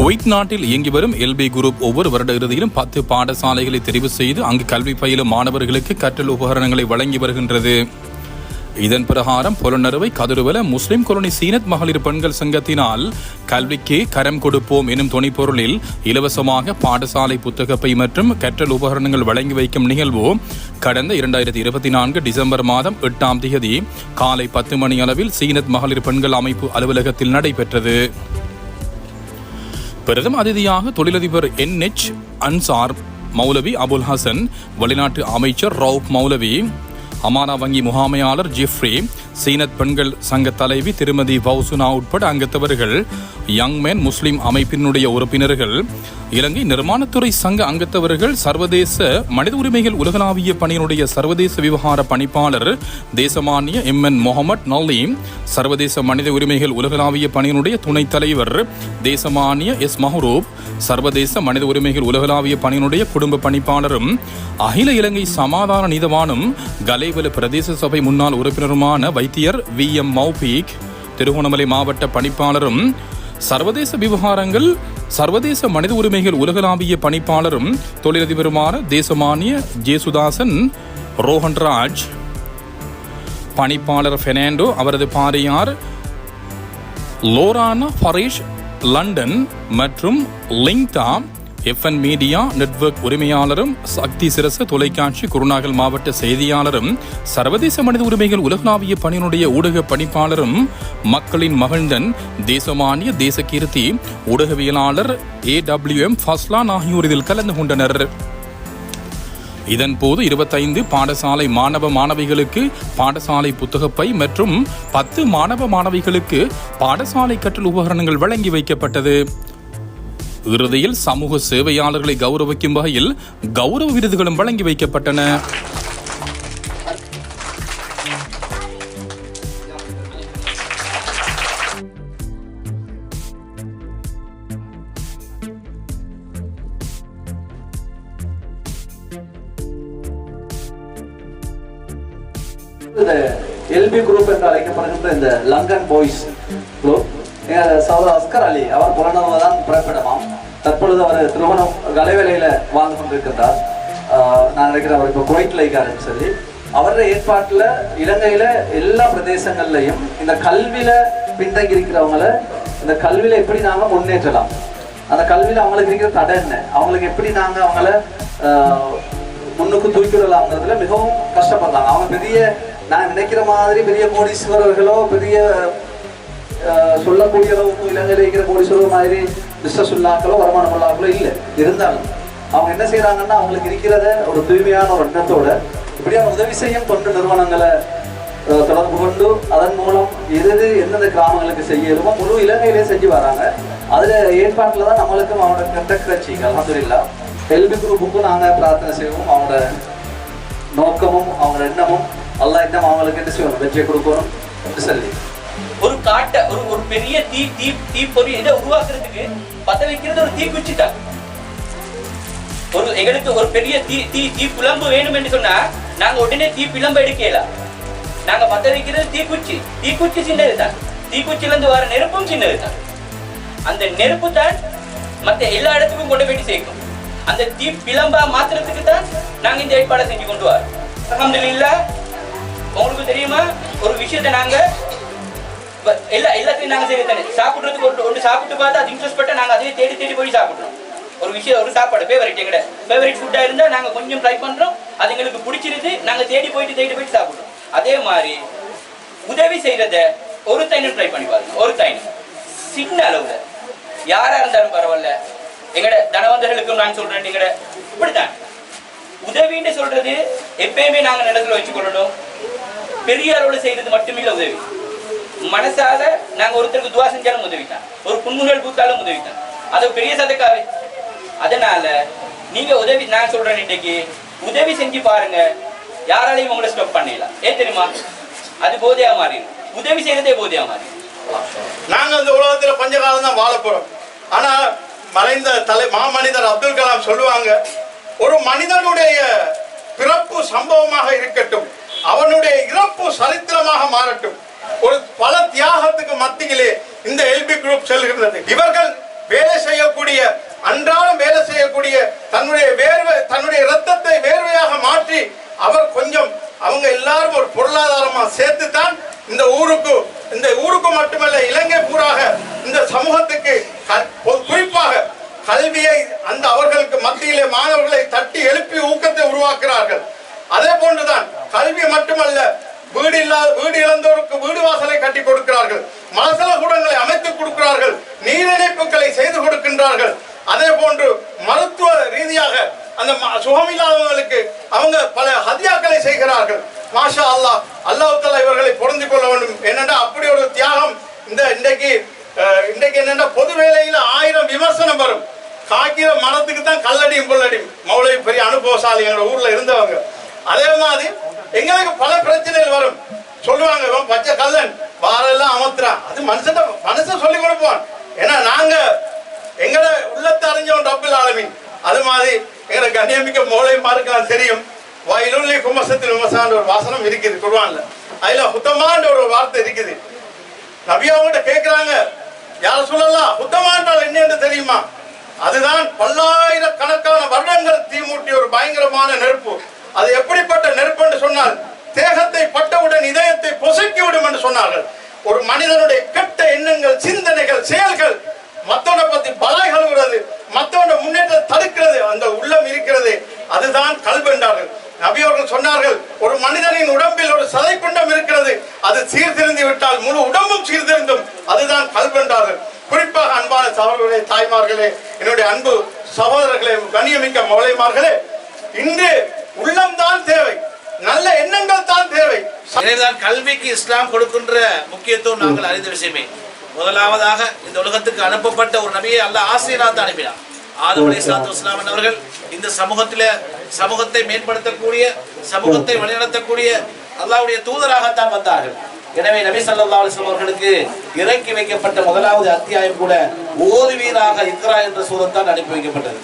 Kuwait நாட்டில் இயங்கி வரும் எல்பி குரூப் ஒவ்வொரு வருட இறுதியிலும் 10 பாடசாலைகளை தெரிவு செய்து அங்கு கல்வி பயிலும் மாணவர்களுக்கு கற்றல் உபகரணங்களை வழங்கி வருகின்றது. இதன் பிரகாரம் புலனறுவை கதிர்வல முஸ்லிம் கொலனி சீனத் மகளிர் பெண்கள் சங்கத்தினால் கல்விக்கு கரம் கொடுப்போம் எனும் துணைப்பொருளில் இலவசமாக பாடசாலை புத்தகப்பை மற்றும் கற்றல் உபகரணங்கள் வழங்கி வைக்கும் நிகழ்வு கடந்த 2024 டிசம்பர் மாதம் 8ஆம் தேதி காலை 10 மணி அளவில் சீனத் மகளிர் பெண்கள் அமைப்பு அலுவலகத்தில் நடைபெற்றது. பிரதம அதிதியாக தொழிலதிபர் NH அன்சார் மௌலவி அபுல் ஹசன், வெளிநாட்டு அமைச்சர் ரவுப் மௌலவி, அமானா வங்கி முகாமையாளர் ஜெஃப்ரி, சீனத் பெண்கள் சங்க தலைவி திருமதி வவுசுனா உட்பட அங்கத்தவர்கள், யங் மேன் முஸ்லிம் அமைப்பினுடைய உறுப்பினர்கள், இலங்கை நிர்மாணத்துறை சங்க அங்கத்தவர்கள், சர்வதேச மனித உரிமைகள் உலகளாவிய பணியினுடைய சர்வதேச விவகார பணிப்பாளர் தேசமானிய MN முகமட் நலீம், சர்வதேச மனித உரிமைகள் உலகளாவிய பணியினுடைய துணைத் தலைவர் தேசமானிய S மஹரூப், சர்வதேச மனித உரிமைகள் உலகளாவிய பணியினுடைய குடும்ப பணிப்பாளரும் அகில இலங்கை சமாதான நீதவானும் கலைவல பிரதேச சபை முன்னாள் உறுப்பினருமான வைத்தியர் VM மௌபீக், திருகோணமலை மாவட்ட பணிப்பாளரும் சர்வதேச விவகாரங்கள் சர்வதேச மனித உரிமைகள் உலகளாவிய பணிப்பாளரும் தொழிலதிபருமான தேசமானிய ஜேசுதாசன் ரோஹன்ராஜ், பணிப்பாளர் பெர்னாண்டோ, அவரது பாரியார் லோரானா ஃபரீஷ் லண்டன் மற்றும் லிங்டா FN மீடியா நெட்வொர்க் உரிமையாளரும் சக்தி சிரச தொலைக்காட்சி குருநாகல் மாவட்ட செய்தியாளரும் சர்வதேச மனித உரிமைகள் உலகளாவிய பணியினுடைய ஊடக பணிப்பாளரும் மக்களின் மகிழ்ந்தன் தேசமானிய தேசகீர்த்தி ஊடகவியலாளர் AWM ஃபஸ்லான் ஆகியோர் இதில் கலந்து கொண்டனர். இதன்போது 25 பாடசாலை மாணவ மாணவிகளுக்கு பாடசாலை புத்தகப்பை மற்றும் 10 மாணவ மாணவிகளுக்கு பாடசாலை கற்றல் உபகரணங்கள் வழங்கி வைக்கப்பட்டது. இறுதியில் சமூக சேவையாளர்களை கௌரவிக்கும் வகையில் கௌரவ விருதுகளும் வழங்கி வைக்கப்பட்டன. எல்பி குரூப் என்று அழைக்கப்படுகின்ற இந்த லண்டன் பாய்ஸ் குரூப் சகோதரர் அஸ்கர் அலி அவர் புலனர்வுதான் பிறப்பிடமாம். தற்பொழுது அவர் திருமணம் கலைவேலையில வாழ்ந்து கொண்டிருக்கின்றார். நான் நினைக்கிறேன் அவர் இப்போ குவைட்ல இருக்காருன்னு சொல்லி. அவருடைய ஏற்பாட்டுல இலங்கையில எல்லா பிரதேசங்கள்லையும் இந்த கல்வியில பின்தங்கி இருக்கிறவங்களை இந்த கல்வியில எப்படி நாங்க முன்னேற்றலாம், அந்த கல்வியில அவங்களுக்கு இருக்கிற தடை என்ன, அவங்களுக்கு எப்படி நாங்க அவங்கள முன்னுக்கு தூக்கிவிடலாம்ங்கிறதுல மிகவும் கஷ்டப்படுறாங்க. அவங்க பெரிய நான் நினைக்கிற மாதிரி பெரிய கோடீஸ்வரர்களோ பெரிய சொல்லக்கூடிய அளவுக்கு இலங்கையில் இருக்கிற கோடீஸ்வரர் மாதிரி பிஸ்னஸ் உள்ளாக்களோ வருமானம் உள்ளாக்களோ இல்லை. இருந்தாலும் அவங்க என்ன செய்யறாங்கன்னா அவங்களுக்கு இருக்கிறத ஒரு தூய்மையான ஒரு எண்ணத்தோட இப்படியான உதவி செய்யும் தொண்டு நிறுவனங்களை தொடர்பு கொண்டு அதன் மூலம் எந்தெந்த கிராமங்களுக்கு செய்யலுமோ முழு இலங்கையிலே செஞ்சு வராங்க. அதுல ஏற்பாட்டில் தான் நம்மளுக்கும் அவங்களோட கண்டக்டர்ச்சி அல்ஹம்துலில்லாஹ் எல்பி குரூப்புக்கும் நாங்கள் பிரார்த்தனை செய்வோம். அவங்களோட நோக்கமும் அவங்களோட எண்ணமும் அல்லாஹ் இன்னும் அவங்களுக்கு என்ன செய்யணும், வெற்றியை கொடுக்கணும் என்று சொல்லி ஒரு காட்டை ஒரு பெரிய தீ பொறி இதை உருவாக்குறதுக்கு பத்த வைக்கிறது ஒரு தீக்குச்சி தான். எங்களுக்கு ஒரு பெரிய தீ புலம்பு வேணும் என்று சொன்னா நாங்க உடனே தீ பிளம்பு எடுக்கலாம். நாங்க பத்த வைக்கிறது தீக்குச்சி சின்னது தான். தீக்குச்சில இருந்து வர நெருப்பும் சின்னது தான். அந்த நெருப்பு தான் மற்ற எல்லா இடத்துக்கும் கொண்டு போயிட்டு சேர்க்கும். அந்த தீ பிளம்பா மாத்திரத்துக்கு தான் நாங்க இந்த ஏற்பாடை செஞ்சு கொண்டு வரோம். அல்ஹம்துலில்லாஹ். உங்களுக்கு தெரியுமா ஒரு விஷயத்தை நாங்க எல்லாத்தையும் நாங்க செய்ய சாப்பிடுறதுக்கு ஒன்று சாப்பிட்டு பார்த்தா அது இன்ட்ரெஸ்ட் பட்டா நாங்க அதே தேடி போய் சாப்பிடுறோம். ஒரு விஷயம் ஒரு சாப்பாடு ஃபேவரட் எங்கட ஃபேவரட் ஃபுட்டா இருந்தா நாங்க கொஞ்சம் ட்ரை பண்றோம், அது எங்களுக்கு பிடிச்சிருது, நாங்க தேடி போயிட்டு சாப்பிடுறோம். அதே மாதிரி உதவி செய்யறத ஒரு தைனம் ட்ரை பண்ணி பாருங்க. ஒரு தைனம் சின்ன அளவுல யாரா இருந்தாலும் பரவாயில்ல. எங்கட தனவந்தர்களுக்கும் நான் சொல்றேன், எங்கட இப்படித்தான் உதவின்னு சொல்றது எப்பயுமே நாங்க நிலத்துல வச்சுக்கொள்ளணும். பெரிய அளவுல செய்யறது மட்டுமில்ல உதவி. மனசால நாங்க ஒருத்தருக்கு துவா செஞ்சாலும் உதவித்தான், ஒரு புன்முறுவல் பூத்தாலும் உதவித்தான், அது பெரிய சதக்காவே. அதனால நீங்க உதவி நான் சொல்றேன், இன்னைக்கு உதவி செஞ்சு பாருங்க, யாராலையும் உங்களை ஸ்டாப் பண்ணிடலாம். ஏன் தெரியுமா, அது போதையா மாறிடும். உதவி செய்யறதே போதையா மாறிடும். நாங்க இந்த உலகத்துல பஞ்சகாலம் தான் வாழ போறோம். ஆனா மறைந்த மாமனிதர் அப்துல் கலாம் சொல்லுவாங்க, ஒரு மனிதனுடைய பிறப்பு சம்பவமாக இருக்கட்டும், அவனுடைய இறப்பு சரித்திரமாக மாறட்டும். ஒரு பல தியாகத்துக்கு மத்தியிலே இந்த எல்பி குரூப் செல்கிறது. இவர்கள் வேலை செய்யக்கூடிய, அன்றாடம் வேலை செய்யக்கூடிய தன்னுடைய இரத்தத்தை வேர்வையாக மாற்றி அவர் கொஞ்சம் அவங்க எல்லாரும் ஒரு பொருளாதாரமா சேர்த்து தான் இந்த ஊருக்கு மட்டுமல்ல இலங்கை பூராக இந்த சமூகத்துக்கு குறிப்பாக கல்வியை அந்த அவர்களுக்கு மத்தியிலே மாணவர்களை தட்டி எழுப்பி ஊக்கத்தை உருவாக்குகிறார்கள். அதே போன்றுதான் கல்வி மட்டுமல்ல, வீடு இழந்தோருக்கு வீடு வாசலை கட்டி கொடுக்கிறார்கள், மலசல கூடங்களை அமைத்துக் கொடுக்கிறார்கள், நீர் இணைப்புகளை செய்து கொடுக்கின்றார்கள். அதே போன்று மருத்துவ ரீதியாக அந்த சுகமில்லாதவர்களுக்கு அவங்க பல ஹதியாக்களை செய்கிறார்கள். மாஷா அல்லாஹ், அல்லாஹ் தஆலா இவர்களை பொருந்திக் கொள்ள வேண்டும். என்னென்னா அப்படி ஒரு தியாகம் இன்றைக்கு என்னென்னா பொது வேலையில 1000 விமர்சனம் வரும். காய்க்கிற மரத்துக்கு தான் கல்லடியும் கொள்ளடியும். மௌலவி பெரிய அனுபவசாலி எங்க ஊர்ல இருந்தவங்க. அதே மாதிரி எங்களுக்கு பல பிரச்சனைகள் வரும். சொல்லுவாங்க இவன் பச்சை கல்லன் வாரெல்லாம் அமர்த்துறான். அது மனுஷன் சொல்லி கொடுப்போம். ஏன்னா நாங்க எங்கட உள்ளத்தை அறிஞ்சவன் ரப்பில் ஆலமீன். அது மாதிரி எங்களை கண்ணியமிக்க மௌலவிமாருக்கு தெரியும். வயலுள்ளி குமசத்தில் விமசான ஒரு வாசனம் இருக்குது குர்ஆன்ல. அதுல ஹுத்தமான்ற ஒரு வார்த்தை இருக்குது. நபி அவங்ககிட்ட கேட்கிறாங்க, யார சொல்லலாம் ஹுத்தமான்றால் என்ன என்று தெரியுமா? அதுதான் பல்லாயிரக்கணக்கான வருடங்கள் தீமூட்டிய ஒரு பயங்கரமான நெருப்பு. அது எப்படிப்பட்ட நெருப்பு என்று சொன்னால் தேகத்தை பட்டவுடன் இதயத்தை பொசுக்கி விடும் என்று சொன்னார்கள். ஒரு மனிதனுடைய கெட்ட எண்ணங்கள், சிந்தனைகள், செயல்கள் மத்தவனை பத்தி பலாய் கழுவுறது, மத்தவனை முன்னேற்றம் தடுக்கிறது, அந்த உள்ளம் இருக்கிறது, அதுதான் கல்பு என்றார்கள். நபி அவர்கள் சொன்னார்கள், ஒரு மனிதனின் உடம்பில் ஒரு சதைப்பிண்டம் இருக்கிறது, அது சீர்திருந்தி விட்டால் முழு உடம்பும் சீர்திருந்தும், அதுதான் கல்பு என்றார்கள். குறிப்பாக அன்பான சகோதரர்களே, தாய்மார்களே, என்னுடைய அன்பு சகோதரர்களே, கண்ணியமிக்க மௌலைமார்களே, இன்று உள்ளம்தான் தேவை, நல்ல எண்ணங்கள் தான் தேவை. எனவேதான் கல்விக்கு இஸ்லாம் கொடுக்கின்ற முக்கியத்துவம் நாங்கள் அறிந்த விஷயமே. முதலாவதாக இந்த உலகத்துக்கு அனுப்பப்பட்ட ஒரு நபியை அல்லாஹ் ஆசிரியராக அனுப்பினார். ஆதம் அலைஹிஸ்ஸலாத்து வஸ்ஸலாம் அவர்கள் இந்த சமூகத்தை மேம்படுத்தக்கூடிய, சமூகத்தை வழிநடத்தக்கூடிய அல்லாஹ்வுடைய தூதராகத்தான் வந்தார்கள். எனவே நபி ஸல்லல்லாஹு அலைஹி வஸல்லம் அவர்களுக்கு இறக்கி வைக்கப்பட்ட முதலாவது அத்தியாயம் கூட ஓதுவீராக இக்ரா என்ற சூரத்தான் அனுப்பி வைக்கப்பட்டது.